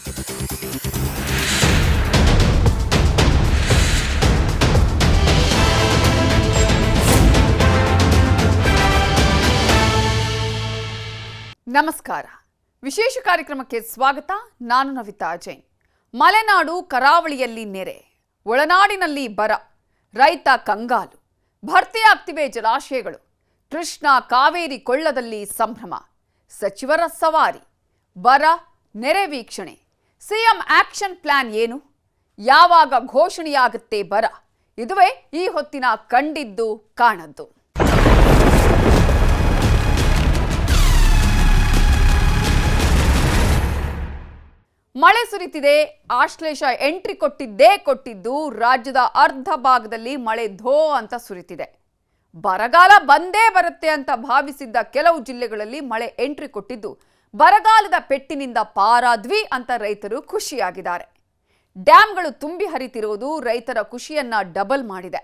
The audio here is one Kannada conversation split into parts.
ನಮಸ್ಕಾರ. ವಿಶೇಷ ಕಾರ್ಯಕ್ರಮಕ್ಕೆ ಸ್ವಾಗತ. ನಾನು ನವಿತಾ ಜೈನ್. ಮಲೆನಾಡು ಕರಾವಳಿಯಲ್ಲಿ ನೆರೆ, ಒಳನಾಡಿನಲ್ಲಿ ಬರ, ರೈತ ಕಂಗಾಲು, ಭರ್ತಿಯಾಗ್ತಿವೆ ಜಲಾಶಯಗಳು, ಕೃಷ್ಣ ಕಾವೇರಿ ಕೊಳ್ಳದಲ್ಲಿ ಸಂಭ್ರಮ, ಸಚಿವರ ಸವಾರಿ, ಬರ ನೆರೆ ವೀಕ್ಷಣೆ, ಸಿಎಂ ಆಕ್ಷನ್ ಪ್ಲಾನ್ ಏನು, ಯಾವಾಗ ಘೋಷಣೆಯಾಗುತ್ತೆ ಬರ? ಇದುವೇ ಈ ಹೊತ್ತಿನ ಕಂಡಿದ್ದು ಕಾಣದ್ದು. ಮಳೆ ಸುರಿತಿದೆ. ಆಶ್ಲೇಷ ಎಂಟ್ರಿ ಕೊಟ್ಟಿದ್ದು ರಾಜ್ಯದ ಅರ್ಧ ಭಾಗದಲ್ಲಿ ಮಳೆ ಧೋ ಅಂತ ಸುರಿತಿದೆ. ಬರಗಾಲ ಬಂದೇ ಬರುತ್ತೆ ಅಂತ ಭಾವಿಸಿದ್ದ ಕೆಲವು ಜಿಲ್ಲೆಗಳಲ್ಲಿ ಮಳೆ ಎಂಟ್ರಿ ಕೊಟ್ಟಿದ್ದು ಬರಗಾಲದ ಪೆಟ್ಟಿನಿಂದ ಪಾರಾದ್ವಿ ಅಂತ ರೈತರು ಖುಷಿಯಾಗಿದ್ದಾರೆ. ಡ್ಯಾಂಗಳು ತುಂಬಿ ಹರಿತಿರುವುದು ರೈತರ ಖುಷಿಯನ್ನ ಡಬಲ್ ಮಾಡಿದೆ.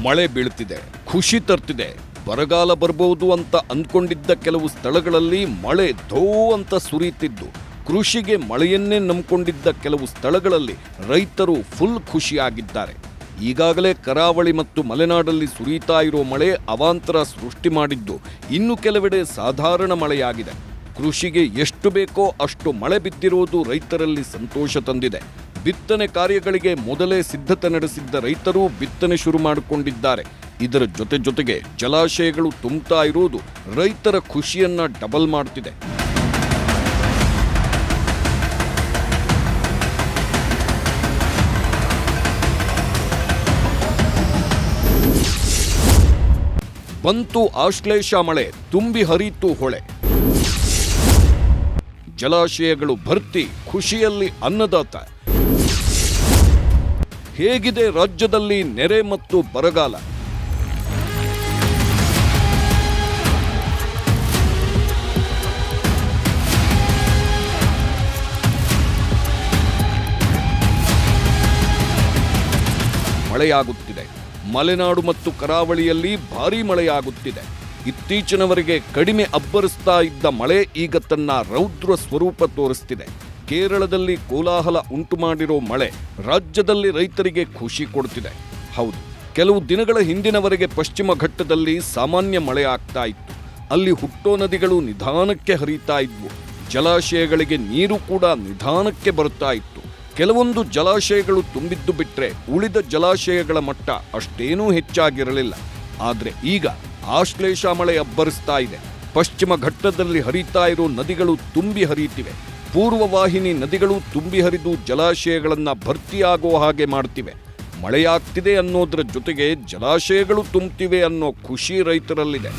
ಮಳೆ ಬೀಳುತ್ತಿದೆ, ಖುಷಿ ತರ್ತಿದೆ. ಬರಗಾಲ ಬರಬಹುದು ಅಂತ ಅಂದ್ಕೊಂಡಿದ್ದ ಕೆಲವು ಸ್ಥಳಗಳಲ್ಲಿ ಮಳೆ ಧೋ ಅಂತ ಸುರಿಯುತ್ತಿದ್ದು, ಕೃಷಿಗೆ ಮಳೆಯನ್ನೇ ನಂಬಿಕೊಂಡಿದ್ದ ಕೆಲವು ಸ್ಥಳಗಳಲ್ಲಿ ರೈತರು ಫುಲ್ ಖುಷಿಯಾಗಿದ್ದಾರೆ. ಈಗಾಗಲೇ ಕರಾವಳಿ ಮತ್ತು ಮಲೆನಾಡಲ್ಲಿ ಸುರಿಯುತ್ತಾ ಇರೋ ಮಳೆ ಅವಾಂತರ ಸೃಷ್ಟಿ ಮಾಡಿದ್ದು, ಇನ್ನು ಕೆಲವೆಡೆ ಸಾಧಾರಣ ಮಳೆಯಾಗಿದೆ. ಕೃಷಿಗೆ ಎಷ್ಟು ಬೇಕೋ ಅಷ್ಟು ಮಳೆ ಬಿದ್ದಿರುವುದು ರೈತರಲ್ಲಿ ಸಂತೋಷ ತಂದಿದೆ. ಬಿತ್ತನೆ ಕಾರ್ಯಗಳಿಗೆ ಮೊದಲೇ ಸಿದ್ಧತೆ ನಡೆಸಿದ್ದ ರೈತರು ಬಿತ್ತನೆ ಶುರು ಮಾಡಿಕೊಂಡಿದ್ದಾರೆ. ಇದರ ಜೊತೆಗೆ ಜಲಾಶಯಗಳು ತುಂಬುತ್ತಾ ಇರುವುದು ರೈತರ ಖುಷಿಯನ್ನ ಡಬಲ್ ಮಾಡ್ತಿದೆ. ಬಂತು ಆಶ್ಲೇಷ ಮಳೆ, ತುಂಬಿ ಹರಿತು ಹೊಳೆ. ಜಲಾಶಯಗಳು ಭರ್ತಿ, ಖುಷಿಯಲ್ಲಿ ಅನ್ನದಾತ. ಹೇಗಿದೆ ರಾಜ್ಯದಲ್ಲಿ ನೆರೆ ಮತ್ತು ಬರಗಾಲ? ಮಳೆಯಾಗುತ್ತಿದೆ. ಮಲೆನಾಡು ಮತ್ತು ಕರಾವಳಿಯಲ್ಲಿ ಭಾರೀ ಮಳೆಯಾಗುತ್ತಿದೆ. ಇತ್ತೀಚಿನವರೆಗೆ ಕಡಿಮೆ ಅಬ್ಬರಿಸ್ತಾ ಇದ್ದ ಮಳೆ ಈಗ ತನ್ನ ರೌದ್ರ ಸ್ವರೂಪ ತೋರಿಸ್ತಿದೆ. ಕೇರಳದಲ್ಲಿ ಕೋಲಾಹಲ ಉಂಟು ಮಾಡಿರೋ ಮಳೆ ರಾಜ್ಯದಲ್ಲಿ ರೈತರಿಗೆ ಖುಷಿ ಕೊಡ್ತಿದೆ. ಹೌದು, ಕೆಲವು ದಿನಗಳ ಹಿಂದಿನವರೆಗೆ ಪಶ್ಚಿಮ ಘಟ್ಟದಲ್ಲಿ ಸಾಮಾನ್ಯ ಮಳೆ ಆಗ್ತಾ ಇತ್ತು. ಅಲ್ಲಿ ಹುಟ್ಟೋ ನದಿಗಳು ನಿಧಾನಕ್ಕೆ ಹರಿತಾ ಇದ್ವು. ಜಲಾಶಯಗಳಿಗೆ ನೀರು ಕೂಡ ನಿಧಾನಕ್ಕೆ ಬರುತ್ತಾ ಇತ್ತು. ಕೆಲವೊಂದು ಜಲಾಶಯಗಳು ತುಂಬಿದ್ದು ಬಿಟ್ರೆ ಉಳಿದ ಜಲಾಶಯಗಳ ಮಟ್ಟ ಅಷ್ಟೇನೂ ಹೆಚ್ಚಾಗಿರಲಿಲ್ಲ. ಆದರೆ ಈಗ ಆಶ್ಲೇಷ ಮಳೆ ಅಬ್ಬರಿಸ್ತಾ ಇದೆ. ಪಶ್ಚಿಮ ಘಟ್ಟದಲ್ಲಿ ಹರಿತಾ ಇರೋ ನದಿಗಳು ತುಂಬಿ ಹರಿಯುತ್ತಿವೆ. ಪೂರ್ವವಾಹಿನಿ ನದಿಗಳು ತುಂಬಿ ಹರಿದು ಜಲಾಶಯಗಳನ್ನ ಭರ್ತಿಯಾಗೋ ಹಾಗೆ ಮಾಡ್ತಿವೆ. ಮಳೆಯಾಗ್ತಿದೆ ಅನ್ನೋದ್ರ ಜೊತೆಗೆ ಜಲಾಶಯಗಳು ತುಂಬುತ್ತಿವೆ ಅನ್ನೋ ಖುಷಿ ರೈತರಲ್ಲಿದೆ.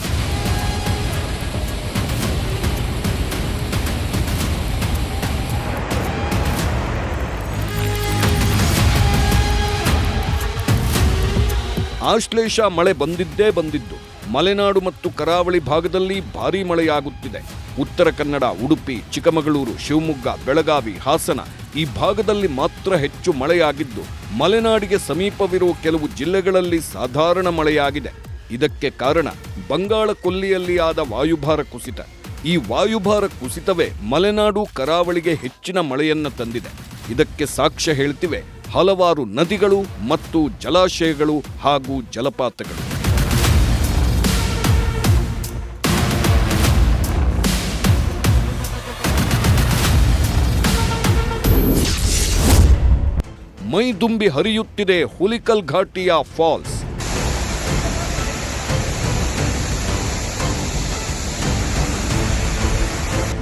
ಆಶ್ಲೇಷ ಮಳೆ ಬಂದಿದ್ದು. ಮಲೆನಾಡು ಮತ್ತು ಕರಾವಳಿ ಭಾಗದಲ್ಲಿ ಭಾರೀ ಮಳೆಯಾಗುತ್ತಿದೆ. ಉತ್ತರ ಕನ್ನಡ, ಉಡುಪಿ, ಚಿಕ್ಕಮಗಳೂರು, ಶಿವಮೊಗ್ಗ, ಬೆಳಗಾವಿ, ಹಾಸನ ಈ ಭಾಗದಲ್ಲಿ ಮಾತ್ರ ಹೆಚ್ಚು ಮಳೆಯಾಗಿದ್ದು, ಮಲೆನಾಡಿಗೆ ಸಮೀಪವಿರುವ ಕೆಲವು ಜಿಲ್ಲೆಗಳಲ್ಲಿ ಸಾಧಾರಣ ಮಳೆಯಾಗಿದೆ. ಇದಕ್ಕೆ ಕಾರಣ ಬಂಗಾಳ ಕೊಲ್ಲಿಯಲ್ಲಿ ಆದ ವಾಯುಭಾರ ಕುಸಿತ. ಈ ವಾಯುಭಾರ ಕುಸಿತವೇ ಮಲೆನಾಡು ಕರಾವಳಿಗೆ ಹೆಚ್ಚಿನ ಮಳೆಯನ್ನ ತಂದಿದೆ. ಇದಕ್ಕೆ ಸಾಕ್ಷ್ಯ ಹೇಳ್ತಿವೆ ಹಲವಾರು ನದಿಗಳು ಮತ್ತು ಜಲಾಶಯಗಳು ಹಾಗೂ ಜಲಪಾತಗಳು. ಮೈದುಂಬಿ ಹರಿಯುತ್ತಿದೆ ಹುಲಿಕಲ್ ಘಾಟಿಯ ಫಾಲ್ಸ್.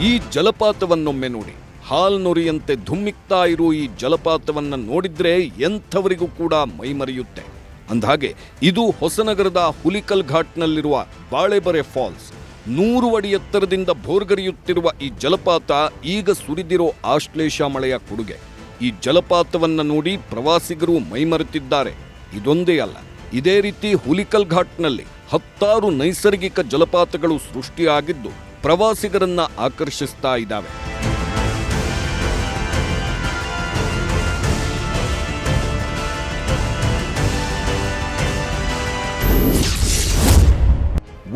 ಈ ಜಲಪಾತವನ್ನೊಮ್ಮೆ ನೋಡಿ. ಹಾಲ್ನೊರಿಯಂತೆ ಧುಮ್ಮಿಕ್ತಾ ಇರೋ ಈ ಜಲಪಾತವನ್ನ ನೋಡಿದ್ರೆ ಎಂಥವರಿಗೂ ಕೂಡ ಮೈಮರೆಯುತ್ತೆ. ಅಂದಹಾಗೆ ಇದು ಹೊಸನಗರದ ಹುಲಿಕಲ್ ಘಾಟ್ನಲ್ಲಿರುವ ಬಾಳೆಬರೆ ಫಾಲ್ಸ್. 100 ಅಡಿ ಎತ್ತರದಿಂದ ಭೋರ್ಗರೆಯುತ್ತಿರುವ ಈ ಜಲಪಾತ ಈಗ ಸುರಿದಿರೋ ಆಶ್ಲೇಷ ಮಳೆಯ ಕೊಡುಗೆ. ಈ ಜಲಪಾತವನ್ನ ನೋಡಿ ಪ್ರವಾಸಿಗರು ಮೈಮರೆತಿದ್ದಾರೆ. ಇದೊಂದೇ ಅಲ್ಲ, ಇದೇ ರೀತಿ ಹುಲಿಕಲ್ ಘಾಟ್ನಲ್ಲಿ 10 ನೈಸರ್ಗಿಕ ಜಲಪಾತಗಳು ಸೃಷ್ಟಿಯಾಗಿದ್ದು ಪ್ರವಾಸಿಗರನ್ನ ಆಕರ್ಷಿಸ್ತಾ ಇದ್ದಾವೆ.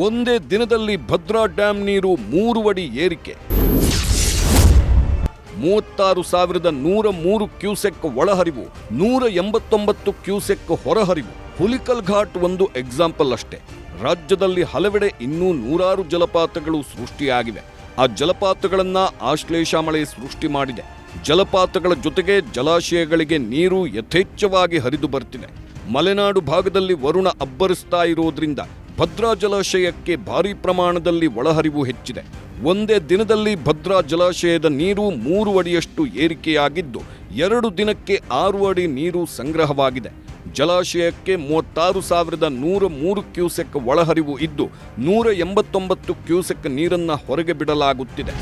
ಒಂದೇ ದಿನದಲ್ಲಿ ಭದ್ರಾ ಡ್ಯಾಂ ನೀರು 3 ಅಡಿ ಏರಿಕೆ. 36,103 ಕ್ಯೂಸೆಕ್ ಒಳಹರಿವು, 189 ಕ್ಯೂಸೆಕ್ ಹೊರಹರಿವು. ಹುಲಿಕಲ್ ಘಾಟ್ ಒಂದು ಎಕ್ಸಾಂಪಲ್ ಅಷ್ಟೇ. ರಾಜ್ಯದಲ್ಲಿ ಹಲವೆಡೆ ಇನ್ನೂ 100 ಜಲಪಾತಗಳು ಸೃಷ್ಟಿಯಾಗಿವೆ. ಆ ಜಲಪಾತಗಳನ್ನ ಆಶ್ಲೇಷ ಮಳೆ ಸೃಷ್ಟಿ ಮಾಡಿದೆ. ಜಲಪಾತಗಳ ಜೊತೆಗೆ ಜಲಾಶಯಗಳಿಗೆ ನೀರು ಯಥೇಚ್ಛವಾಗಿ ಹರಿದು ಬರ್ತಿದೆ. ಮಲೆನಾಡು ಭಾಗದಲ್ಲಿ ವರುಣ ಅಬ್ಬರಿಸ್ತಾ ಇರೋದ್ರಿಂದ ಭದ್ರಾ ಜಲಾಶಯಕ್ಕೆ ಭಾರೀ ಪ್ರಮಾಣದಲ್ಲಿ ಒಳಹರಿವು ಹೆಚ್ಚಿದೆ. ಒಂದೇ ದಿನದಲ್ಲಿ ಭದ್ರಾ ಜಲಾಶಯದ ನೀರು 3 ಅಡಿಯಷ್ಟು ಏರಿಕೆಯಾಗಿದ್ದು 2 ದಿನಕ್ಕೆ 6 ಅಡಿ ನೀರು ಸಂಗ್ರಹವಾಗಿದೆ. ಜಲಾಶಯಕ್ಕೆ 36,103 ಕ್ಯೂಸೆಕ್ ಒಳಹರಿವು ಇದ್ದು 189 ಕ್ಯೂಸೆಕ್ ನೀರನ್ನ ಹೊರಗೆ ಬಿಡಲಾಗುತ್ತಿದೆ.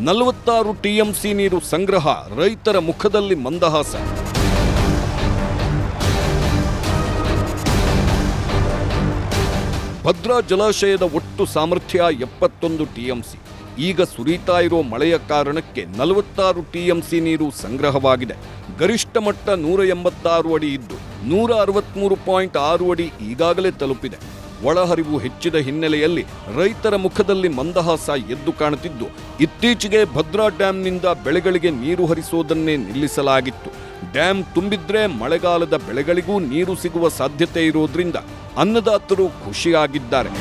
ನಲವತ್ತಾರು ಟಿಎಂಸಿ ನೀರು ಸಂಗ್ರಹ, ರೈತರ ಮುಖದಲ್ಲಿ ಮಂದಹಾಸ. ಭದ್ರಾ ಜಲಾಶಯದ ಒಟ್ಟು ಸಾಮರ್ಥ್ಯ 71 ಟಿಎಂಸಿ. ಈಗ ಸುರಿತಾ ಇರೋ ಮಳೆಯ ಕಾರಣಕ್ಕೆ 46 ಟಿಎಂಸಿ ನೀರು ಸಂಗ್ರಹವಾಗಿದೆ. ಗರಿಷ್ಠ ಮಟ್ಟ 186 ಅಡಿ ಇದ್ದು 163.6 ಅಡಿ ಈಗಾಗಲೇ ತಲುಪಿದೆ. ಒಳಹರಿವು ಹೆಚ್ಚಿದ ಹಿನ್ನೆಲೆಯಲ್ಲಿ ರೈತರ ಮುಖದಲ್ಲಿ ಮಂದಹಾಸ ಎದ್ದು ಕಾಣುತ್ತಿದ್ದು, ಇತ್ತೀಚೆಗೆ ಭದ್ರಾ ಡ್ಯಾಂನಿಂದ ಬೆಳೆಗಳಿಗೆ ನೀರು ಹರಿಸೋದನ್ನೇ ನಿಲ್ಲಿಸಲಾಗಿತ್ತು. ಡ್ಯಾಂ ತುಂಬಿದ್ರೆ ಮಳೆಗಾಲದ ಬೆಳೆಗಳಿಗೂ ನೀರು ಸಿಗುವ ಸಾಧ್ಯತೆ ಇರೋದ್ರಿಂದ ಅನ್ನದಾತರು ಖುಷಿಯಾಗಿದ್ದಾರೆ.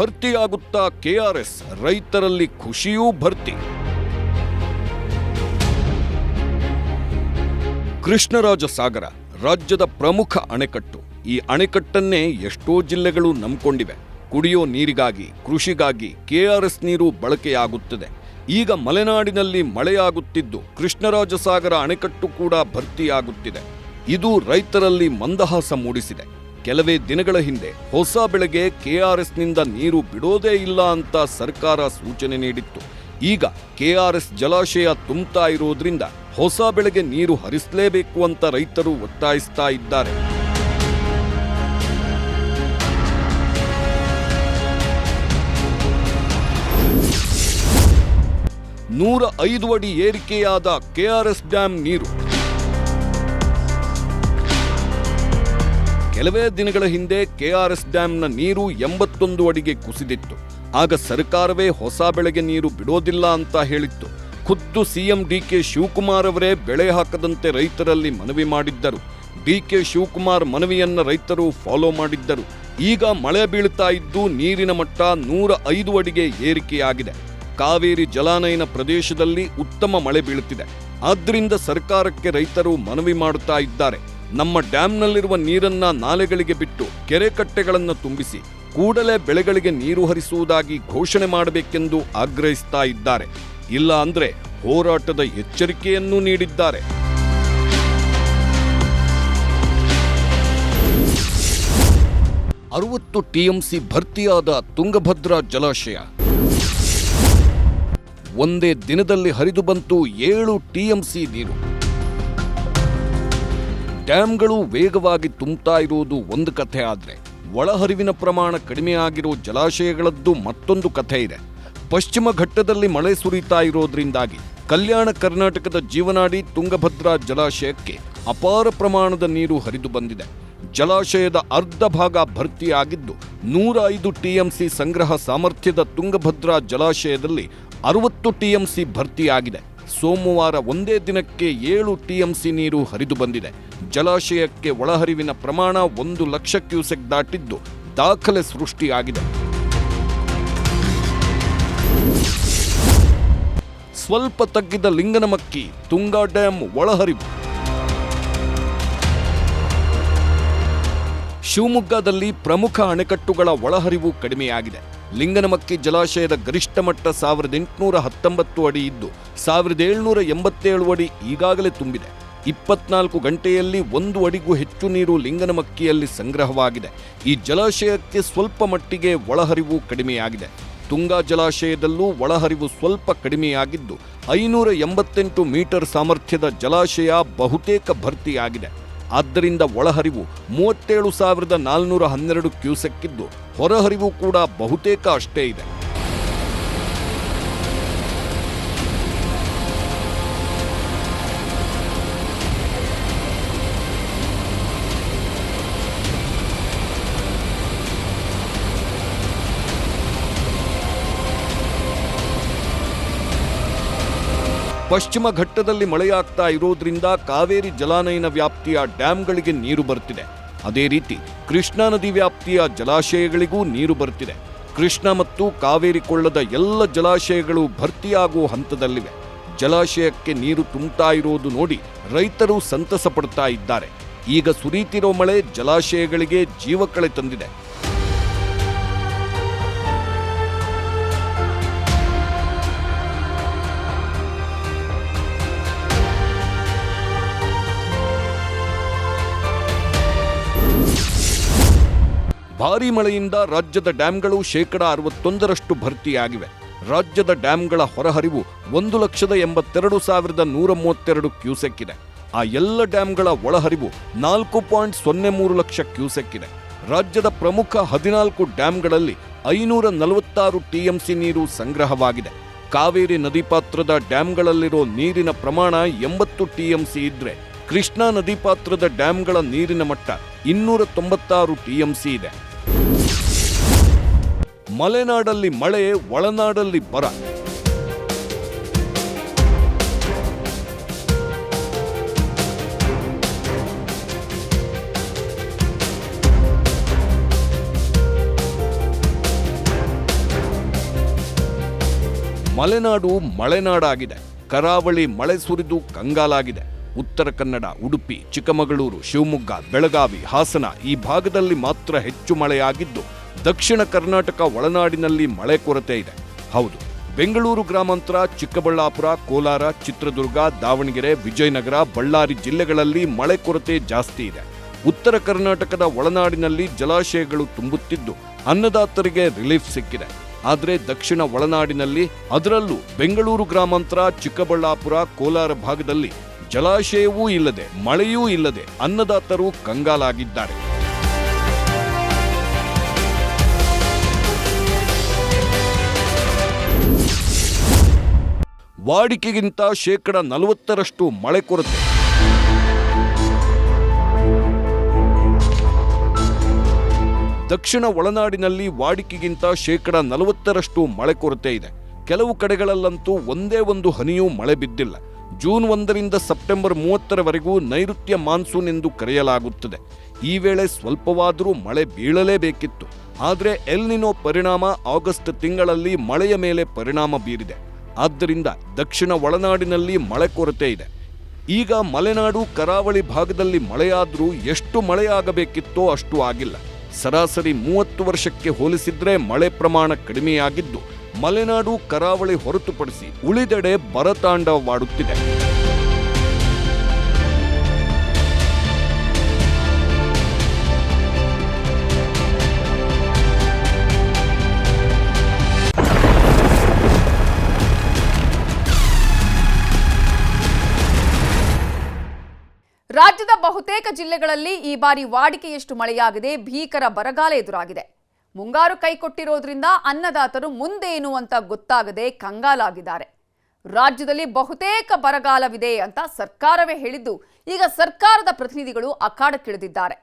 ಭರ್ತಿಯಾಗುತ್ತಾ ಕೆಆರ್ಎಸ್, ರೈತರಲ್ಲಿ ಖುಷಿಯೂ ಭರ್ತಿ. ಕೃಷ್ಣರಾಜಸಾಗರ ರಾಜ್ಯದ ಪ್ರಮುಖ ಅಣೆಕಟ್ಟು. ಈ ಅಣೆಕಟ್ಟನ್ನೇ ಎಷ್ಟೋ ಜಿಲ್ಲೆಗಳು ನಂಬಿಕೊಂಡಿವೆ. ಕುಡಿಯೋ ನೀರಿಗಾಗಿ, ಕೃಷಿಗಾಗಿ ಕೆಆರ್ಎಸ್ ನೀರು ಬಳಕೆಯಾಗುತ್ತದೆ. ಈಗ ಮಲೆನಾಡಿನಲ್ಲಿ ಮಳೆಯಾಗುತ್ತಿದ್ದು ಕೃಷ್ಣರಾಜಸಾಗರ ಅಣೆಕಟ್ಟು ಕೂಡ ಭರ್ತಿಯಾಗುತ್ತಿದೆ. ಇದು ರೈತರಲ್ಲಿ ಮಂದಹಾಸ ಮೂಡಿಸಿದೆ. ಕೆಲವೇ ದಿನಗಳ ಹಿಂದೆ ಹೊಸ ಬೆಳೆಗೆ ಕೆಆರ್ಎಸ್ನಿಂದ ನೀರು ಬಿಡೋದೇ ಇಲ್ಲ ಅಂತ ಸರ್ಕಾರ ಸೂಚನೆ ನೀಡಿತ್ತು. ಈಗ ಕೆಆರ್ಎಸ್ ಜಲಾಶಯ ತುಂಬ್ತಾ ಇರೋದ್ರಿಂದ ಹೊಸ ಬೆಳೆಗೆ ನೀರು ಹರಿಸಲೇಬೇಕು ಅಂತ ರೈತರು ಒತ್ತಾಯಿಸ್ತಾ ಇದ್ದಾರೆ. 105 ಅಡಿ ಏರಿಕೆಯಾದ ಕೆಆರ್ಎಸ್ ಡ್ಯಾಂ ನೀರು. ಕೆಲವೇ ದಿನಗಳ ಹಿಂದೆ ಕೆಆರ್ಎಸ್ ಡ್ಯಾಂನ ನೀರು 81 ಅಡಿಗೆ ಕುಸಿದಿತ್ತು. ಆಗ ಸರ್ಕಾರವೇ ಹೊಸ ಬೆಳೆಗೆ ನೀರು ಬಿಡೋದಿಲ್ಲ ಅಂತ ಹೇಳಿತ್ತು. ಖುದ್ದು ಸಿಎಂ ಡಿಕೆ ಶಿವಕುಮಾರ್ ಅವರೇ ಬೆಳೆ ಹಾಕದಂತೆ ರೈತರಲ್ಲಿ ಮನವಿ ಮಾಡಿದ್ದರು. ಡಿಕೆ ಶಿವಕುಮಾರ್ ಮನವಿಯನ್ನ ರೈತರು ಫಾಲೋ ಮಾಡಿದ್ದರು. ಈಗ ಮಳೆ ಬೀಳ್ತಾ ಇದ್ದು ನೀರಿನ ಮಟ್ಟ 105 ಅಡಿಗೆ ಏರಿಕೆಯಾಗಿದೆ. ಕಾವೇರಿ ಜಲಾನಯನ ಪ್ರದೇಶದಲ್ಲಿ ಉತ್ತಮ ಮಳೆ ಬೀಳುತ್ತಿದೆ. ಆದ್ದರಿಂದ ಸರ್ಕಾರಕ್ಕೆ ರೈತರು ಮನವಿ ಮಾಡುತ್ತಾ ಇದ್ದಾರೆ. ನಮ್ಮ ಡ್ಯಾಂನಲ್ಲಿರುವ ನೀರನ್ನ ನಾಲೆಗಳಿಗೆ ಬಿಟ್ಟು ಕೆರೆ ಕಟ್ಟೆಗಳನ್ನು ತುಂಬಿಸಿ ಕೂಡಲೇ ಬೆಳೆಗಳಿಗೆ ನೀರು ಹರಿಸುವುದಾಗಿ ಘೋಷಣೆ ಮಾಡಬೇಕೆಂದು ಆಗ್ರಹಿಸ್ತಾ ಇದ್ದಾರೆ. ಇಲ್ಲ ಅಂದ್ರೆ ಹೋರಾಟದ ಎಚ್ಚರಿಕೆಯನ್ನೂ ನೀಡಿದ್ದಾರೆ. ಅರವತ್ತು ಟಿಎಂಸಿ ಭರ್ತಿಯಾದ ತುಂಗಭದ್ರಾ ಜಲಾಶಯ. ಒಂದೇ ದಿನದಲ್ಲಿ ಹರಿದು ಬಂತು 7 ಟಿಎಂಸಿ ನೀರು. ಡ್ಯಾಂಗಳು ವೇಗವಾಗಿ ತುಂಬುತ್ತಾ ಇರುವುದು ಒಂದು ಕಥೆ ಆದ್ರೆ ಒಳಹರಿವಿನ ಪ್ರಮಾಣ ಕಡಿಮೆಯಾಗಿರೋ ಜಲಾಶಯಗಳದ್ದು ಮತ್ತೊಂದು ಕಥೆ ಇದೆ. ಪಶ್ಚಿಮ ಘಟ್ಟದಲ್ಲಿ ಮಳೆ ಸುರಿತಾ ಇರೋದ್ರಿಂದಾಗಿ ಕಲ್ಯಾಣ ಕರ್ನಾಟಕದ ಜೀವನಾಡಿ ತುಂಗಭದ್ರಾ ಜಲಾಶಯಕ್ಕೆ ಅಪಾರ ಪ್ರಮಾಣದ ನೀರು ಹರಿದು ಬಂದಿದೆ. ಜಲಾಶಯದ ಅರ್ಧ ಭಾಗ ಭರ್ತಿಯಾಗಿದ್ದು 105 ಟಿಎಂಸಿ ಸಂಗ್ರಹ ಸಾಮರ್ಥ್ಯದ ತುಂಗಭದ್ರಾ ಜಲಾಶಯದಲ್ಲಿ 60 ಟಿಎಂಸಿ ಭರ್ತಿಯಾಗಿದೆ. ಸೋಮವಾರ ಒಂದೇ ದಿನಕ್ಕೆ 7 ಟಿಎಂಸಿ ನೀರು ಹರಿದು ಬಂದಿದೆ. ಜಲಾಶಯಕ್ಕೆ ಒಳಹರಿವಿನ ಪ್ರಮಾಣ 1 ಲಕ್ಷ ಕ್ಯೂಸೆಕ್ ದಾಟಿದ್ದು ದಾಖಲೆ ಸೃಷ್ಟಿಯಾಗಿದೆ. ಸ್ವಲ್ಪ ತಗ್ಗಿದ ಲಿಂಗನಮಕ್ಕಿ ತುಂಗಾ ಡ್ಯಾಂ ಒಳಹರಿವು. ಶಿವಮೊಗ್ಗದಲ್ಲಿ ಪ್ರಮುಖ ಅಣೆಕಟ್ಟುಗಳ ಒಳಹರಿವು ಕಡಿಮೆಯಾಗಿದೆ. ಲಿಂಗನಮಕ್ಕಿ ಜಲಾಶಯದ ಗರಿಷ್ಠ ಮಟ್ಟ 1819 ಅಡಿ ಇದ್ದು 1787 ಅಡಿ ಈಗಾಗಲೇ ತುಂಬಿದೆ. 24 ಗಂಟೆಯಲ್ಲಿ 1 ಅಡಿಗೂ ಹೆಚ್ಚು ನೀರು ಲಿಂಗನಮಕ್ಕಿಯಲ್ಲಿ ಸಂಗ್ರಹವಾಗಿದೆ. ಈ ಜಲಾಶಯಕ್ಕೆ ಸ್ವಲ್ಪ ಮಟ್ಟಿಗೆ ಒಳಹರಿವು ಕಡಿಮೆಯಾಗಿದೆ. ತುಂಗಾ ಜಲಾಶಯದಲ್ಲೂ ಒಳಹರಿವು ಸ್ವಲ್ಪ ಕಡಿಮೆಯಾಗಿದ್ದು 588 ಮೀಟರ್ ಸಾಮರ್ಥ್ಯದ ಜಲಾಶಯ ಬಹುತೇಕ ಭರ್ತಿಯಾಗಿದೆ. ಆದ್ದರಿಂದ ಒಳಹರಿವು 37,412 ಕ್ಯೂಸೆಕ್ ಇದ್ದು ಹೊರಹರಿವು ಕೂಡ ಬಹುತೇಕ ಅಷ್ಟೇ ಇದೆ. ಪಶ್ಚಿಮ ಘಟ್ಟದಲ್ಲಿ ಮಳೆಯಾಗ್ತಾ ಇರೋದ್ರಿಂದ ಕಾವೇರಿ ಜಲಾನಯನ ವ್ಯಾಪ್ತಿಯ ಡ್ಯಾಂಗಳಿಗೆ ನೀರು ಬರ್ತಿದೆ. ಅದೇ ರೀತಿ ಕೃಷ್ಣಾ ನದಿ ವ್ಯಾಪ್ತಿಯ ಜಲಾಶಯಗಳಿಗೂ ನೀರು ಬರ್ತಿದೆ. ಕೃಷ್ಣಾ ಮತ್ತು ಕಾವೇರಿ ಕೊಳ್ಳದ ಎಲ್ಲ ಜಲಾಶಯಗಳು ಭರ್ತಿಯಾಗುವ ಹಂತದಲ್ಲಿವೆ. ಜಲಾಶಯಕ್ಕೆ ನೀರು ತುಂಬುತ್ತಾ ಇರೋದು ನೋಡಿ ರೈತರು ಸಂತಸ ಪಡ್ತಾ ಇದ್ದಾರೆ. ಈಗ ಸುರಿತಿರೋ ಮಳೆ ಜಲಾಶಯಗಳಿಗೆ ಜೀವಕಳೆ ತಂದಿದೆ. ಭಾರೀ ಮಳೆಯಿಂದ ರಾಜ್ಯದ ಡ್ಯಾಂಗಳು 61% ಭರ್ತಿಯಾಗಿವೆ. ರಾಜ್ಯದ ಡ್ಯಾಂಗಳ ಹೊರಹರಿವು 1,82,132 ಕ್ಯೂಸೆಕ್ ಇದೆ. ಆ ಎಲ್ಲ ಡ್ಯಾಂಗಳ ಒಳಹರಿವು 4.03 ಲಕ್ಷ ಕ್ಯೂಸೆಕ್ ಇದೆ. ರಾಜ್ಯದ ಪ್ರಮುಖ 14 ಡ್ಯಾಂಗಳಲ್ಲಿ 546 ಟಿಎಂಸಿ ನೀರು ಸಂಗ್ರಹವಾಗಿದೆ. ಕಾವೇರಿ ನದಿ ಪಾತ್ರದ ಡ್ಯಾಂಗಳಲ್ಲಿರೋ ನೀರಿನ ಪ್ರಮಾಣ 80 ಟಿಎಂಸಿ ಇದ್ರೆ ಕೃಷ್ಣಾ ನದಿ ಪಾತ್ರದ ಡ್ಯಾಂಗಳ ನೀರಿನ ಮಟ್ಟ 296 ಟಿಎಂಸಿ ಇದೆ. ಮಲೆನಾಡಲ್ಲಿ ಮಳೆ, ಒಳನಾಡಲ್ಲಿ ಬರ. ಮಲೆನಾಡು ಮಳೆನಾಡಾಗಿದೆ. ಕರಾವಳಿ ಮಳೆ ಸುರಿದು ಕಂಗಾಲಾಗಿದೆ. ಉತ್ತರ ಕನ್ನಡ, ಉಡುಪಿ, ಚಿಕ್ಕಮಗಳೂರು, ಶಿವಮೊಗ್ಗ, ಬೆಳಗಾವಿ, ಹಾಸನ ಈ ಭಾಗದಲ್ಲಿ ಮಾತ್ರ ಹೆಚ್ಚು ಮಳೆಯಾಗಿದ್ದು ದಕ್ಷಿಣ ಕರ್ನಾಟಕ ಒಳನಾಡಿನಲ್ಲಿ ಮಳೆ ಕೊರತೆ ಇದೆ. ಹೌದು, ಬೆಂಗಳೂರು ಗ್ರಾಮಾಂತರ, ಚಿಕ್ಕಬಳ್ಳಾಪುರ, ಕೋಲಾರ, ಚಿತ್ರದುರ್ಗ, ದಾವಣಗೆರೆ, ವಿಜಯನಗರ, ಬಳ್ಳಾರಿ ಜಿಲ್ಲೆಗಳಲ್ಲಿ ಮಳೆ ಕೊರತೆ ಜಾಸ್ತಿ ಇದೆ. ಉತ್ತರ ಕರ್ನಾಟಕದ ಒಳನಾಡಿನಲ್ಲಿ ಜಲಾಶಯಗಳು ತುಂಬುತ್ತಿದ್ದು ಅನ್ನದಾತರಿಗೆ ರಿಲೀಫ್ ಸಿಕ್ಕಿದೆ. ಆದರೆ ದಕ್ಷಿಣ ಒಳನಾಡಿನಲ್ಲಿ, ಅದರಲ್ಲೂ ಬೆಂಗಳೂರು ಗ್ರಾಮಾಂತರ, ಚಿಕ್ಕಬಳ್ಳಾಪುರ, ಕೋಲಾರ ಭಾಗದಲ್ಲಿ ಜಲಾಶಯವೂ ಇಲ್ಲದೆ ಮಳೆಯೂ ಇಲ್ಲದೆ ಅನ್ನದಾತರು ಕಂಗಾಲಾಗಿದ್ದಾರೆ. ವಾಡಿಕೆಗಿಂತ 40% ಮಳೆ ಕೊರತೆ. ದಕ್ಷಿಣ ಒಳನಾಡಿನಲ್ಲಿ ವಾಡಿಕೆಗಿಂತ 40% ಮಳೆ ಕೊರತೆ ಇದೆ. ಕೆಲವು ಕಡೆಗಳಲ್ಲಂತೂ ಒಂದೇ ಒಂದು ಹನಿಯೂ ಮಳೆ ಬಿದ್ದಿಲ್ಲ. ಜೂನ್ 1ರಿಂದ ಸೆಪ್ಟೆಂಬರ್ 30ರವರೆಗೂ ನೈಋತ್ಯ ಮಾನ್ಸೂನ್ ಎಂದು ಕರೆಯಲಾಗುತ್ತದೆ. ಈ ವೇಳೆ ಸ್ವಲ್ಪವಾದರೂ ಮಳೆ ಬೀಳಲೇಬೇಕಿತ್ತು. ಆದರೆ ಎಲ್ ನಿನೋ ಪರಿಣಾಮ ಆಗಸ್ಟ್ ತಿಂಗಳಲ್ಲಿ ಮಳೆಯ ಮೇಲೆ ಪರಿಣಾಮ ಬೀರಿದೆ. ಆದ್ದರಿಂದ ದಕ್ಷಿಣ ಒಳನಾಡಿನಲ್ಲಿ ಮಳೆ ಕೊರತೆ ಇದೆ. ಈಗ ಮಲೆನಾಡು, ಕರಾವಳಿ ಭಾಗದಲ್ಲಿ ಮಳೆಯಾದರೂ ಎಷ್ಟು ಮಳೆಯಾಗಬೇಕಿತ್ತೋ ಅಷ್ಟು ಆಗಿಲ್ಲ. ಸರಾಸರಿ 30 ವರ್ಷಕ್ಕೆ ಹೋಲಿಸಿದ್ರೆ ಮಳೆ ಪ್ರಮಾಣ ಕಡಿಮೆಯಾಗಿದ್ದು ಮಲೆನಾಡು, ಕರಾವಳಿ ಹೊರತುಪಡಿಸಿ ಉಳಿದೆಡೆ ಬರತಾಂಡವವಾಡುತ್ತಿದೆ. ರಾಜ್ಯದ ಬಹುತೇಕ ಜಿಲ್ಲೆಗಳಲ್ಲಿ ಈ ಬಾರಿ ವಾಡಿಕೆಯಷ್ಟು ಮಳೆಯಾಗಿದೆ. ಭೀಕರ ಬರಗಾಲ ಎದುರಾಗಿದೆ. ಮುಂಗಾರು ಕೈಕೊಟ್ಟಿರೋದ್ರಿಂದ ಅನ್ನದಾತರು ಮುಂದೇನು ಅಂತ ಗೊತ್ತಾಗದೆ ಕಂಗಾಲಾಗಿದ್ದಾರೆ. ರಾಜ್ಯದಲ್ಲಿ ಬಹುತೇಕ ಬರಗಾಲವಿದೆ ಅಂತ ಸರ್ಕಾರವೇ ಹೇಳಿದ್ದು ಈಗ ಸರ್ಕಾರದ ಪ್ರತಿನಿಧಿಗಳು ಅಖಾಡಕ್ಕಿಳಿದಿದ್ದಾರೆ.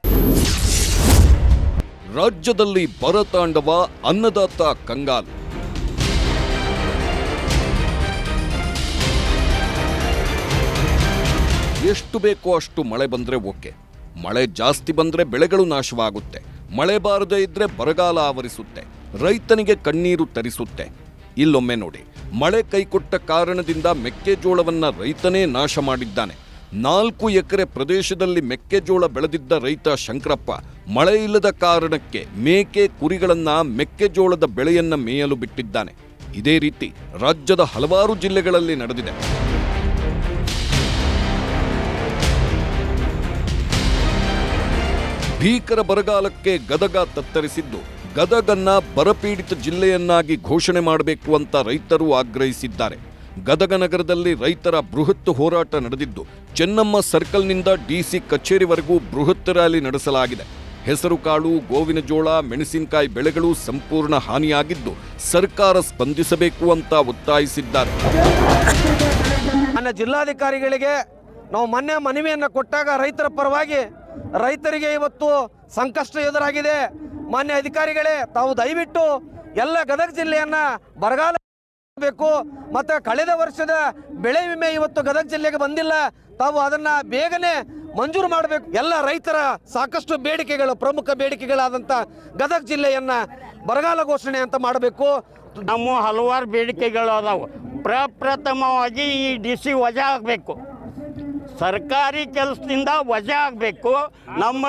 ರಾಜ್ಯದಲ್ಲಿ ಬರತಾಂಡವ, ಅನ್ನದಾತ ಕಂಗಾಲು. ಎಷ್ಟು ಬೇಕೋ ಅಷ್ಟು ಮಳೆ ಬಂದ್ರೆ ಓಕೆ. ಮಳೆ ಜಾಸ್ತಿ ಬಂದ್ರೆ ಬೆಳೆಗಳು ನಾಶವಾಗುತ್ತೆ. ಮಳೆ ಬಾರದೇ ಇದ್ರೆ ಬರಗಾಲ ಆವರಿಸುತ್ತೆ, ರೈತನಿಗೆ ಕಣ್ಣೀರು ತರಿಸುತ್ತೆ. ಇಲ್ಲೊಮ್ಮೆ ನೋಡಿ, ಮಳೆ ಕೈಕೊಟ್ಟ ಕಾರಣದಿಂದ ಮೆಕ್ಕೆಜೋಳವನ್ನ ರೈತನೇ ನಾಶ ಮಾಡಿದ್ದಾನೆ. 4 ಎಕರೆ ಪ್ರದೇಶದಲ್ಲಿ ಮೆಕ್ಕೆಜೋಳ ಬೆಳೆದಿದ್ದ ರೈತ ಶಂಕರಪ್ಪ ಮಳೆ ಇಲ್ಲದ ಕಾರಣಕ್ಕೆ ಮೇಕೆ, ಕುರಿಗಳನ್ನ ಮೆಕ್ಕೆಜೋಳದ ಬೆಳೆಯನ್ನ ಮೇಯಲು ಬಿಟ್ಟಿದ್ದಾನೆ. ಇದೇ ರೀತಿ ರಾಜ್ಯದ ಹಲವಾರು ಜಿಲ್ಲೆಗಳಲ್ಲಿ ನಡೆದಿದೆ. ಭೀಕರ ಬರಗಾಲಕ್ಕೆ ಗದಗ ತತ್ತರಿಸಿದ್ದು ಗದಗನ್ನ ಬರಪೀಡಿತ ಜಿಲ್ಲೆಯನ್ನಾಗಿ ಘೋಷಣೆ ಮಾಡಬೇಕು ಅಂತ ರೈತರು ಆಗ್ರಹಿಸಿದ್ದಾರೆ. ಗದಗ ನಗರದಲ್ಲಿ ರೈತರ ಬೃಹತ್ ಹೋರಾಟ ನಡೆದಿದ್ದು, ಚೆನ್ನಮ್ಮ ಸರ್ಕಲ್ನಿಂದ ಡಿಸಿ ಕಚೇರಿವರೆಗೂ ಬೃಹತ್ ರ್ಯಾಲಿ ನಡೆಸಲಾಗಿದೆ. ಹೆಸರುಕಾಳು, ಗೋವಿನ ಜೋಳ, ಮೆಣಸಿನಕಾಯಿ ಬೆಳೆಗಳು ಸಂಪೂರ್ಣ ಹಾನಿಯಾಗಿದ್ದು ಸರ್ಕಾರ ಸ್ಪಂದಿಸಬೇಕು ಅಂತ ಒತ್ತಾಯಿಸಿದ್ದಾರೆ. ನನ್ನ ಜಿಲ್ಲಾಧಿಕಾರಿಗಳಿಗೆ ನಾವು ಮೊನ್ನೆ ಮನವಿಯನ್ನು ಕೊಟ್ಟಾಗ ರೈತರ ಪರವಾಗಿ ರೈತರಿಗೆ ಇವತ್ತು ಸಂಕಷ್ಟ ಎದುರಾಗಿದೆ. ಮಾನ್ಯ ಅಧಿಕಾರಿಗಳೇ, ತಾವು ದಯವಿಟ್ಟು ಎಲ್ಲ ಗದಗ ಜಿಲ್ಲೆಯನ್ನ ಬರಗಾಲ ಬೇಕು ಮತ್ತು ಕಳೆದ ವರ್ಷದ ಬೆಳೆ ವಿಮೆ ಇವತ್ತು ಗದಗ ಜಿಲ್ಲೆಗೆ ಬಂದಿಲ್ಲ, ತಾವು ಅದನ್ನ ಬೇಗನೆ ಮಂಜೂರು ಮಾಡಬೇಕು. ಎಲ್ಲ ರೈತರ ಸಾಕಷ್ಟು ಬೇಡಿಕೆಗಳು, ಪ್ರಮುಖ ಬೇಡಿಕೆಗಳಾದಂಥ ಗದಗ ಜಿಲ್ಲೆಯನ್ನ ಬರಗಾಲ ಘೋಷಣೆ ಅಂತ ಮಾಡಬೇಕು. ನಮ್ಮ ಹಲವಾರು ಬೇಡಿಕೆಗಳು ಅದಾವು. ಪ್ರಪ್ರಥಮವಾಗಿ ಈ DC ವಜಾ ಆಗಬೇಕು, ಸರ್ಕಾರಿ ಕೆಲಸದಿಂದ ವಜಾ ಆಗಬೇಕು. ನಮ್ಮ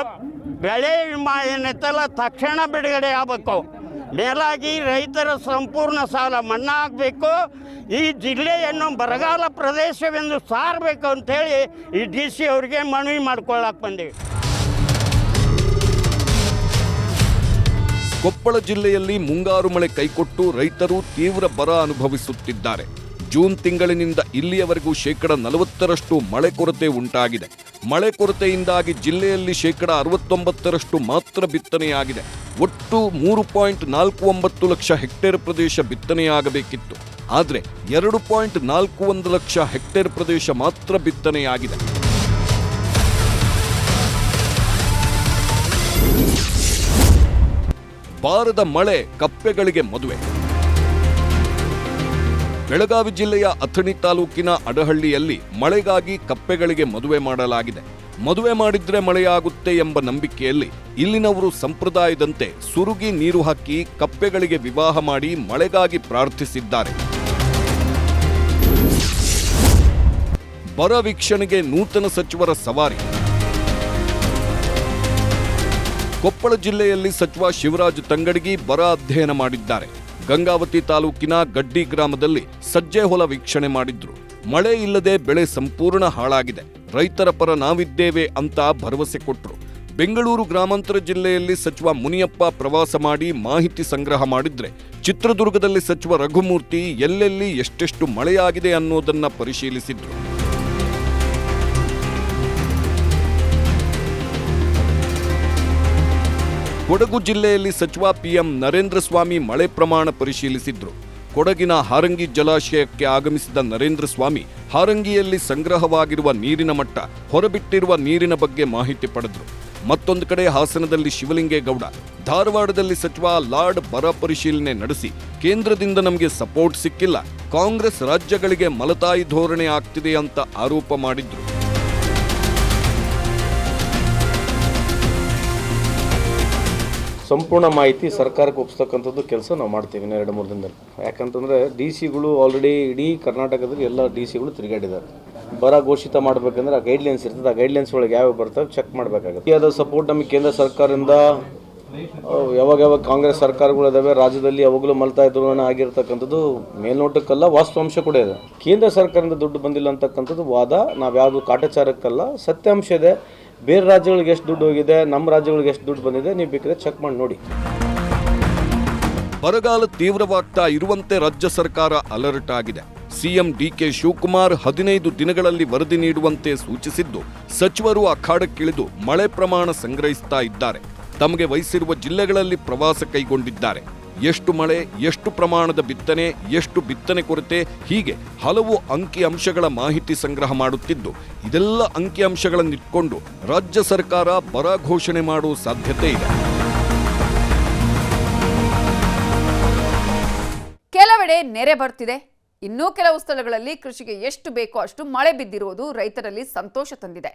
ಬೆಳೆ ವಿಮಾ ಏನೈತಲ್ಲ ತಕ್ಷಣ ಬಿಡುಗಡೆ ಆಗಬೇಕು. ಮೇಲಾಗಿ ರೈತರ ಸಂಪೂರ್ಣ ಸಾಲ ಮನ್ನಾ ಆಗಬೇಕು. ಈ ಜಿಲ್ಲೆಯನ್ನು ಬರಗಾಲ ಪ್ರದೇಶವೆಂದು ಸಾರಬೇಕು ಅಂಥೇಳಿ ಈ DC ಅವರಿಗೆ ಮನವಿ ಮಾಡ್ಕೊಳ್ಳಕ್ಕೆ ಬಂದೀವಿ. ಕೊಪ್ಪಳ ಜಿಲ್ಲೆಯಲ್ಲಿ ಮುಂಗಾರು ಮಳೆ ಕೈಕೊಟ್ಟು ರೈತರು ತೀವ್ರ ಬರ ಅನುಭವಿಸುತ್ತಿದ್ದಾರೆ. ಜೂನ್ ತಿಂಗಳಿನಿಂದ ಇಲ್ಲಿಯವರೆಗೂ 40% ಮಳೆ ಕೊರತೆ ಉಂಟಾಗಿದೆ. ಮಳೆ ಕೊರತೆಯಿಂದಾಗಿ ಜಿಲ್ಲೆಯಲ್ಲಿ 69% ಮಾತ್ರ ಬಿತ್ತನೆಯಾಗಿದೆ. ಒಟ್ಟು 3.49 ಲಕ್ಷ ಹೆಕ್ಟೇರ್ ಪ್ರದೇಶ ಬಿತ್ತನೆಯಾಗಬೇಕಿತ್ತು. ಆದರೆ 2.41 ಲಕ್ಷ ಹೆಕ್ಟೇರ್ ಪ್ರದೇಶ ಮಾತ್ರ ಬಿತ್ತನೆಯಾಗಿದೆ. ಬಾರದ ಮಳೆ ಕಪ್ಪೆಗಳಿಗೆ ಮದುವೆ. ಬೆಳಗಾವಿ ಜಿಲ್ಲೆಯ ಅಥಣಿ ತಾಲೂಕಿನ ಅಡಹಳ್ಳಿಯಲ್ಲಿ ಮಳೆಗಾಗಿ ಕಪ್ಪೆಗಳಿಗೆ ಮದುವೆ ಮಾಡಲಾಗಿದೆ. ಮದುವೆ ಮಾಡಿದ್ರೆ ಮಳೆಯಾಗುತ್ತೆ ಎಂಬ ನಂಬಿಕೆಯಲ್ಲಿ ಇಲ್ಲಿನವರು ಸಂಪ್ರದಾಯದಂತೆ ಸುರುಗಿ ನೀರು ಹಾಕಿ ಕಪ್ಪೆಗಳಿಗೆ ವಿವಾಹ ಮಾಡಿ ಮಳೆಗಾಗಿ ಪ್ರಾರ್ಥಿಸಿದ್ದಾರೆ. ಬರ ವೀಕ್ಷಣೆಗೆ ನೂತನ ಸಚಿವರ ಸವಾರಿ. ಕೊಪ್ಪಳ ಜಿಲ್ಲೆಯಲ್ಲಿ ಸಚಿವ ಶಿವರಾಜ್ ತಂಗಡಗಿ ಬರ ಅಧ್ಯಯನ ಮಾಡಿದ್ದಾರೆ. ಗಂಗಾವತಿ ತಾಲೂಕಿನ ಗಡ್ಡಿ ಗ್ರಾಮದಲ್ಲಿ ಸಜ್ಜೆ ಹೊಲ ವೀಕ್ಷಣೆ ಮಾಡಿದ್ರು. ಮಳೆ ಇಲ್ಲದೆ ಬೆಳೆ ಸಂಪೂರ್ಣ ಹಾಳಾಗಿದೆ. ರೈತರ ಪರ ನಾವಿದ್ದೇವೆ ಅಂತ ಭರವಸೆ ಕೊಟ್ಟರು. ಬೆಂಗಳೂರು ಗ್ರಾಮಾಂತರ ಜಿಲ್ಲೆಯಲ್ಲಿ ಸಚಿವ ಮುನಿಯಪ್ಪ ಪ್ರವಾಸ ಮಾಡಿ ಮಾಹಿತಿ ಸಂಗ್ರಹ ಮಾಡಿದ್ರೆ, ಚಿತ್ರದುರ್ಗದಲ್ಲಿ ಸಚಿವ ರಘುಮೂರ್ತಿ ಎಲ್ಲೆಲ್ಲಿ ಎಷ್ಟೆಷ್ಟು ಮಳೆಯಾಗಿದೆ ಅನ್ನೋದನ್ನ ಪರಿಶೀಲಿಸಿದ್ರು. ಕೊಡಗು ಜಿಲ್ಲೆಯಲ್ಲಿ ಸಚಿವ PM ನರೇಂದ್ರ ಸ್ವಾಮಿ ಮಳೆ ಪ್ರಮಾಣ ಪರಿಶೀಲಿಸಿದ್ರು. ಕೊಡಗಿನ ಹಾರಂಗಿ ಜಲಾಶಯಕ್ಕೆ ಆಗಮಿಸಿದ ನರೇಂದ್ರ ಸ್ವಾಮಿ ಹಾರಂಗಿಯಲ್ಲಿ ಸಂಗ್ರಹವಾಗಿರುವ ನೀರಿನ ಮಟ್ಟ, ಹೊರಬಿಟ್ಟಿರುವ ನೀರಿನ ಬಗ್ಗೆ ಮಾಹಿತಿ ಪಡೆದರು. ಮತ್ತೊಂದು ಕಡೆ ಹಾಸನದಲ್ಲಿ ಶಿವಲಿಂಗೇಗೌಡ, ಧಾರವಾಡದಲ್ಲಿ ಸಚಿವ ಲಾಡ್ ಬರ ಪರಿಶೀಲನೆ ನಡೆಸಿ ಕೇಂದ್ರದಿಂದ ನಮಗೆ ಸಪೋರ್ಟ್ ಸಿಕ್ಕಿಲ್ಲ, ಕಾಂಗ್ರೆಸ್ ರಾಜ್ಯಗಳಿಗೆ ಮಲತಾಯಿ ಧೋರಣೆ ಆಗ್ತಿದೆ ಅಂತ ಆರೋಪ ಮಾಡಿದ್ರು. ಸಂಪೂರ್ಣ ಮಾಹಿತಿ ಸರ್ಕಾರಕ್ಕೆ ಒಪ್ಪಿಸ್ತಕ್ಕಂಥದ್ದು ಕೆಲಸ ನಾವು ಮಾಡ್ತೀವಿ 2-3 ದಿನದಲ್ಲಿ. ಯಾಕಂತಂದರೆ DCಗಳು ಆಲ್ರೆಡಿ ಇಡೀ ಕರ್ನಾಟಕದಲ್ಲಿ ಎಲ್ಲ DCಗಳು ತಿರುಗಾಡಿದ್ದಾರೆ. ಬರ ಘೋಷಿತ ಮಾಡಬೇಕಂದ್ರೆ ಆ ಗೈಡ್ಲೈನ್ಸ್ ಇರ್ತದೆ, ಆ ಗೈಡ್ಲೈನ್ಸ್ ಒಳಗೆ ಯಾವ ಬರ್ತವೆ ಚೆಕ್ ಮಾಡಬೇಕಾಗುತ್ತೆ. ಅದರ ಸಪೋರ್ಟ್ ನಮಗೆ ಕೇಂದ್ರ ಸರ್ಕಾರದಿಂದ ಯಾವಾಗ ಕಾಂಗ್ರೆಸ್ ಸರ್ಕಾರಗಳು ಇದಾವೆ ರಾಜ್ಯದಲ್ಲಿ ಯಾವಾಗಲೂ ಮಲ್ತಾಯಿ ಧೋರಣೆ ಆಗಿರ್ತಕ್ಕಂಥದ್ದು ಮೇಲ್ನೋಟಕ್ಕಲ್ಲ, ವಾಸ್ತವಾಂಶ ಕೂಡ ಇದೆ. ಕೇಂದ್ರ ಸರ್ಕಾರದಿಂದ ದುಡ್ಡು ಬಂದಿಲ್ಲ ಅಂತಕ್ಕಂಥದ್ದು ವಾದ, ನಾವ್ಯಾವುದು ಕಾಟಾಚಾರಕ್ಕಲ್ಲ, ಸತ್ಯಾಂಶ ಇದೆ. ಬೇರೆ ರಾಜ್ಯಗಳಿಗೆ ಎಷ್ಟು ದುಡ್ಡು ಹೋಗಿದೆ, ನಮ್ಮ ರಾಜ್ಯಗಳಿಗೆ ಎಷ್ಟು ದುಡ್ಡು ಬಂದಿದೆ, ನೀವು ಬೇಕಾದ್ರೆ ಚೆಕ್ ಮಾಡಿ ನೋಡಿ. ಬರಗಾಲ ತೀವ್ರವಾಗ್ತಾ ಇರುವಂತೆ ರಾಜ್ಯ ಸರ್ಕಾರ ಅಲರ್ಟ್ ಆಗಿದೆ. ಸಿಎಂ DK ಶಿವಕುಮಾರ್ 15 ದಿನಗಳಲ್ಲಿ ವರದಿ ನೀಡುವಂತೆ ಸೂಚಿಸಿದ್ದು, ಸಚಿವರು ಅಖಾಡಕ್ಕಿಳಿದು ಮಳೆ ಪ್ರಮಾಣ ಸಂಗ್ರಹಿಸ್ತಾ ಇದ್ದಾರೆ. ತಮಗೆ ವಹಿಸಿರುವ ಜಿಲ್ಲೆಗಳಲ್ಲಿ ಪ್ರವಾಸ ಕೈಗೊಂಡಿದ್ದಾರೆ. ಎಷ್ಟು ಮಳೆ, ಎಷ್ಟು ಪ್ರಮಾಣದ ಬಿತ್ತನೆ, ಎಷ್ಟು ಬಿತ್ತನೆ ಕೊರತೆ, ಹೀಗೆ ಹಲವು ಅಂಕಿಅಂಶಗಳ ಮಾಹಿತಿ ಸಂಗ್ರಹ ಮಾಡುತ್ತಿದ್ದು, ಇದೆಲ್ಲ ಅಂಕಿಅಂಶಗಳನ್ನಿಟ್ಕೊಂಡು ರಾಜ್ಯ ಸರ್ಕಾರ ಬರ ಘೋಷಣೆ ಮಾಡುವ ಸಾಧ್ಯತೆ ಇದೆ. ಕೆಲವೆಡೆ ನೆರೆ ಬರ್ತಿದೆ. ಇನ್ನೂ ಕೆಲವು ಸ್ಥಳಗಳಲ್ಲಿ ಕೃಷಿಗೆ ಎಷ್ಟು ಬೇಕೋ ಅಷ್ಟು ಮಳೆ ಬಿದ್ದಿರುವುದು ರೈತರಲ್ಲಿ ಸಂತೋಷ ತಂದಿದೆ.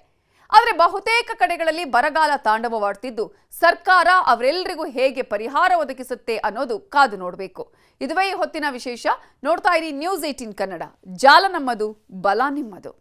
ಆದರೆ ಬಹುತೇಕ ಕಡೆಗಳಲ್ಲಿ ಬರಗಾಲ ತಾಂಡವವಾಡ್ತಿದ್ದು, ಸರ್ಕಾರ ಅವರೆಲ್ಲರಿಗೂ ಹೇಗೆ ಪರಿಹಾರ ಒದಗಿಸುತ್ತೆ ಅನ್ನೋದು ಕಾದು ನೋಡಬೇಕು. ಇದುವೇ ಈ ಹೊತ್ತಿನ ವಿಶೇಷ. ನೋಡ್ತಾ ಇರಿ News 18 ಕನ್ನಡ. ಜಾಲ ನಮ್ಮದು, ಬಲ ನಿಮ್ಮದು.